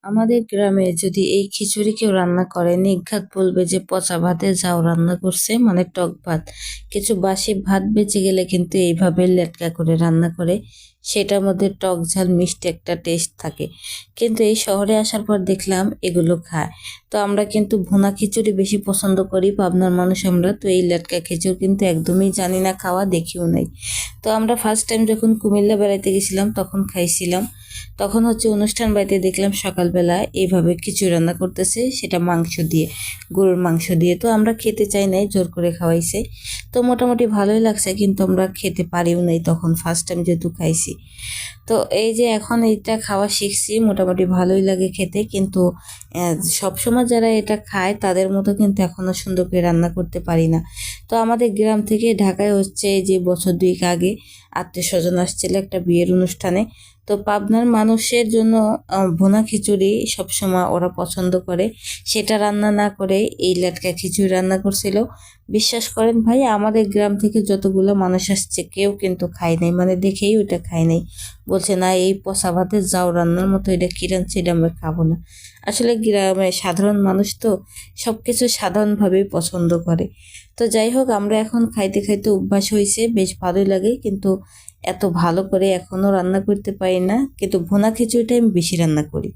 আমাদের গ্রামে যদি এই খিচুড়ি কেউ রান্না করে নির্ঘাত বলবে যে পচা ভাতে যাও রান্না করছে, মানে টক ভাত। কিছু বাসি ভাত বেঁচে গেলে কিন্তু এইভাবে লেটকা করে রান্না করে, সেটার মধ্যে টক ঝাল মিষ্টি একটা টেস্ট থাকে। কিন্তু এই শহরে আসার পর দেখলাম এগুলো খায়। তো আমরা কিন্তু ভুনা খিচুড়ি বেশি পছন্দ করি, পাবনার মানুষ আমরা। তো এই লেটকা খিচুড়ি কিন্তু একদমই জানি না, খাওয়া দেখিও নাই। তো আমরা ফার্স্ট টাইম যখন কুমিল্লা বেড়াইতে গেছিলাম তখন খাইছিলাম। তখন হচ্ছে অনুষ্ঠান বাড়িতে দেখলাম সকালবেলা এইভাবে খিচুড়ি রান্না করতেছে, সেটা মাংস দিয়ে, গরুর মাংস দিয়ে। তো আমরা খেতে চাই নাই, জোর করে খাওয়াইছে। তো মোটামুটি ভালোই লাগছে, কিন্তু আমরা খেতে পারিও নাই তখন, ফার্স্ট টাইম যেহেতু খাইছি। তো এই যে এখন এইটা খাওয়া শিখছি, মোটামুটি ভালোই লাগে খেতে। কিন্তু সবসময় যারা এটা খায় তাদের মতো কিন্তু এখনো সুন্দর করে রান্না করতে পারি না। তো আমাদের গ্রাম থেকে ঢাকায় হচ্ছে এই যে বছর দুয়েক আগে আত্মীয় স্বজন আসছিল একটা বিয়ের অনুষ্ঠানে। তো পাবনার মানুষের জন্য ভুনা খিচুড়ি সবসময় ওরা পছন্দ করে। সেটা রান্না না করে এই লেটকা খিচুড়ি রান্না করছিল। বিশ্বাস করেন ভাই, আমাদের গ্রাম থেকে যতগুলো মানুষ আসছে কেউ কিন্তু খায় নাই, মানে দেখেই ওইটা খায় নাই। বলছে না, এই পচা ভাতে যাও রান্নার মতো, এটা কি রাঁধছে, এটা আমরা খাবো না। আসলে গ্রামে সাধারণ মানুষ তো সবকিছু সাধারণভাবেই পছন্দ করে। তো যাই হোক, আমরা এখন খাইতে খাইতে অভ্যাস হয়েছে, বেশ ভালোই লাগে। কিন্তু এত ভালো করে এখনো রান্না করতে পারি না, কিন্তু ভুনা খিচুড়িটা আমি বেশি রান্না করি।